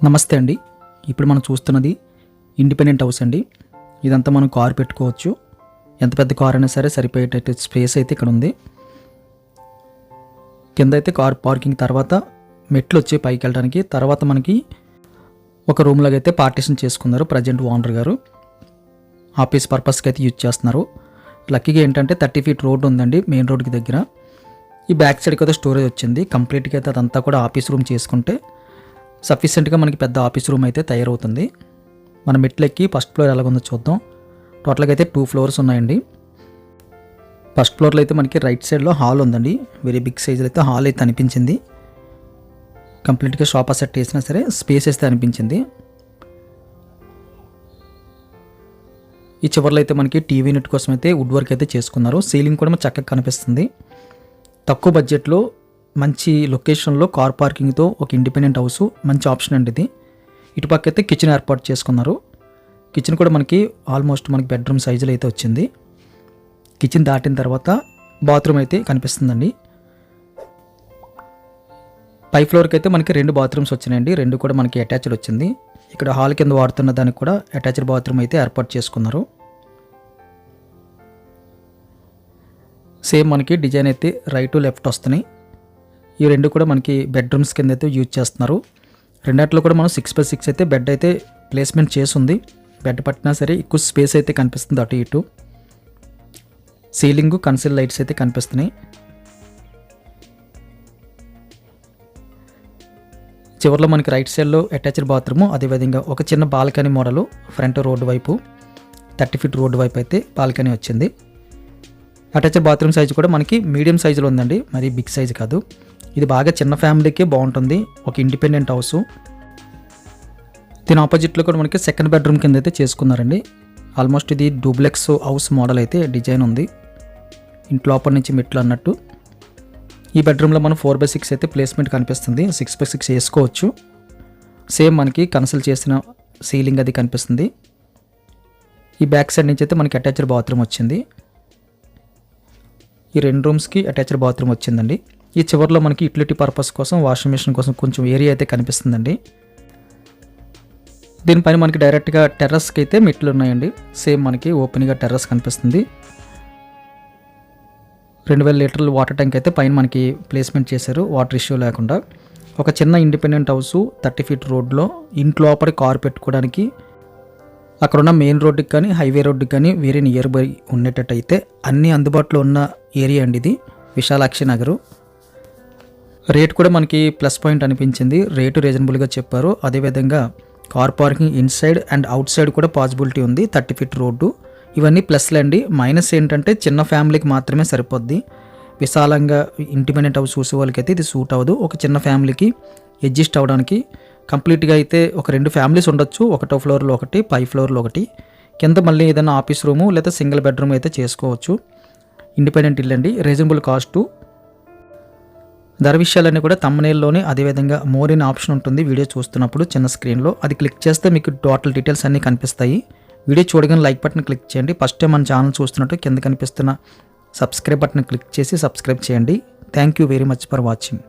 నమస్తే అండి. ఇప్పుడు మనం చూస్తున్నది ఇండిపెండెంట్ హౌస్ అండి. ఇదంతా మనం కార్ పెట్టుకోవచ్చు. ఎంత పెద్ద కార్ అయినా సరే సరిపోయేటట్టు స్పేస్ అయితే ఇక్కడ ఉంది. కింద అయితే కార్ పార్కింగ్, తర్వాత మెట్లు వచ్చి పైకి వెళ్ళడానికి, తర్వాత మనకి ఒక రూమ్ లాగా అయితే పార్టీషన్ చేసుకున్నారు. ప్రజెంట్ ఓనర్ గారు ఆఫీస్ పర్పస్కి అయితే యూజ్ చేస్తున్నారు. లక్కీగా ఏంటంటే 30 ఫీట్ రోడ్ ఉందండి మెయిన్ రోడ్కి దగ్గర. ఈ బ్యాక్ సైడ్కి అయితే స్టోరేజ్ వచ్చింది. కంప్లీట్గా అయితే అదంతా కూడా ఆఫీస్ రూమ్ చేసుకుంటే సఫిషియెంట్గా మనకి పెద్ద ఆఫీస్ రూమ్ అయితే తయారవుతుంది. మన మెట్లెక్కి ఫస్ట్ ఫ్లోర్ ఎలాగుందో చూద్దాం. టోటల్గా అయితే 2 ఫ్లోర్స్ ఉన్నాయండి. ఫస్ట్ ఫ్లోర్లో అయితే మనకి రైట్ సైడ్లో హాల్ ఉందండి. వెరీ బిగ్ సైజులో అయితే హాల్ అయితే అనిపించింది. కంప్లీట్గా సోఫా సెట్ వేసినా సరే స్పేస్ అయితే అనిపించింది. ఈ చివర్లో అయితే మనకి టీవీ యూనిట్ కోసం అయితే వుడ్ వర్క్ అయితే చేసుకున్నారు. సీలింగ్ కూడా మనకు చక్కగా కనిపిస్తుంది. తక్కువ బడ్జెట్లో మంచి లొకేషన్లో కార్ పార్కింగ్తో ఒక ఇండిపెండెంట్ హౌస్ మంచి ఆప్షన్ అండి ఇది. ఇటుపక్క అయితే కిచెన్ ఏర్పాటు చేసుకున్నారు. కిచెన్ కూడా మనకి ఆల్మోస్ట్ మనకి బెడ్రూమ్ సైజులో అయితే వచ్చింది. కిచెన్ దాటిన తర్వాత బాత్రూమ్ అయితే కనిపిస్తుందండి. పై ఫ్లోర్కి అయితే మనకి 2 బాత్రూమ్స్ వచ్చినాయండి. 2 కూడా మనకి అటాచ్డ్ వచ్చింది. ఇక్కడ హాల్ కింద వాడుతున్న దానికి కూడా అటాచ్డ్ బాత్రూమ్ అయితే ఏర్పాటు చేసుకున్నారు. సేమ్ మనకి డిజైన్ అయితే రైట్ లెఫ్ట్ వస్తున్నాయి. ఈ 2 కూడా మనకి బెడ్రూమ్స్ కింద అయితే యూజ్ చేస్తున్నారు. రెండాట్లో కూడా మనం 6x6 అయితే బెడ్ అయితే ప్లేస్మెంట్ చేసి ఉంది. బెడ్ పట్టినా సరే ఎక్కువ స్పేస్ అయితే కనిపిస్తుంది అటు ఇటు. సీలింగ్ కన్సిల్ లైట్స్ అయితే కనిపిస్తున్నాయి. చివరిలో మనకి రైట్ సైడ్లో అటాచ్డ్ బాత్రూము, అదేవిధంగా ఒక చిన్న బాల్కనీ మోడలు ఫ్రంట్ రోడ్డు వైపు 30 ఫీట్ రోడ్డు వైపు అయితే బాల్కనీ వచ్చింది. అటాచ్డ్ బాత్రూమ్ సైజు కూడా మనకి మీడియం సైజులో ఉందండి, మరి బిగ్ సైజు కాదు. ఇది బాగా చిన్న ఫ్యామిలీకే బాగుంటుంది, ఒక ఇండిపెండెంట్ హౌస్. దీని ఆపోజిట్లో కూడా మనకి సెకండ్ బెడ్రూమ్ కింద అయితే చేసుకున్నారండి. ఆల్మోస్ట్ ఇది డూప్లెక్స్ హౌస్ మోడల్ అయితే డిజైన్ ఉంది. ఇంట్లో లోపల నుంచి మెట్లు అన్నట్టు. ఈ బెడ్రూమ్లో మనం 4x6 అయితే ప్లేస్మెంట్ కనిపిస్తుంది. 6x6 వేసుకోవచ్చు. సేమ్ మనకి కన్సల్ట్ చేసిన సీలింగ్ అది కనిపిస్తుంది. ఈ బ్యాక్ సైడ్ నుంచి అయితే మనకి అటాచ్డ్ బాత్రూమ్ వచ్చింది. ఈ 2 రూమ్స్కి అటాచ్డ్ బాత్రూమ్ వచ్చిందండి. ఈ చివరిలో మనకి యూటిలిటీ పర్పస్ కోసం వాషింగ్ మిషన్ కోసం కొంచెం ఏరియా అయితే కనిపిస్తుందండి. దీనిపైన మనకి డైరెక్ట్గా టెర్రస్కి అయితే మెట్లు ఉన్నాయండి. సేమ్ మనకి ఓపెన్గా టెర్రస్ కనిపిస్తుంది. 2000 లీటర్ల వాటర్ ట్యాంక్ అయితే పైన మనకి ప్లేస్మెంట్ చేశారు, వాటర్ ఇష్యూ లేకుండా. ఒక చిన్న ఇండిపెండెంట్ హౌస్ 30 ఫీట్ రోడ్లో ఇంట్లో లోపలి కారు పెట్టుకోవడానికి, అక్కడున్న మెయిన్ రోడ్డుకి కానీ హైవే రోడ్డుకి కానీ వెరీ నియర్ బై ఉండేటట్టు అయితే అన్నీ అందుబాటులో ఉన్న ఏరియా అండి ఇది, విశాలాక్షి నగరు. రేట్ కూడా మనకి ప్లస్ పాయింట్ అనిపించింది. రేటు రీజనబుల్గా చెప్పారు. అదేవిధంగా car parking inside and out side కూడా పాసిబిలిటీ ఉంది. 30 ఫీట్ రోడ్డు, ఇవన్నీ ప్లస్లే అండి. మైనస్ ఏంటంటే చిన్న ఫ్యామిలీకి మాత్రమే సరిపోద్ది. విశాలంగా ఇండిపెండెంట్ హౌస్ చూసే వాళ్ళకైతే ఇది సూట్ అవ్వదు. ఒక చిన్న ఫ్యామిలీకి అడ్జస్ట్ అవ్వడానికి కంప్లీట్గా అయితే ఒక 2 ఫ్యామిలీస్ ఉండొచ్చు. ఒకటో ఫ్లోర్లో ఒకటి, పై ఫ్లోర్లో ఒకటి, కింద మళ్ళీ ఏదైనా ఆఫీస్ రూము లేదా సింగిల్ బెడ్రూమ్ అయితే చేసుకోవచ్చు. ఇండిపెండెంట్ ఇల్లు అండి, రీజనబుల్ కాస్టు. ధర విషయాలన్నీ కూడా తమ్నెయిల్లోనే, అదేవిధంగా మోర్ ఇన్ ఆప్షన్ ఉంటుంది వీడియో చూస్తున్నప్పుడు చిన్న స్క్రీన్లో. అది క్లిక్ చేస్తే మీకు టోటల్ డీటెయిల్స్ అన్నీ కనిపిస్తాయి. వీడియో చూడగానే లైక్ బటన్ క్లిక్ చేయండి. ఫస్ట్ టైం మన ఛానల్ చూస్తున్నట్టు కింద కనిపిస్తున్న సబ్స్క్రైబ్ బటన్ క్లిక్ చేసి సబ్స్క్రైబ్ చేయండి. Thank you very much for watching.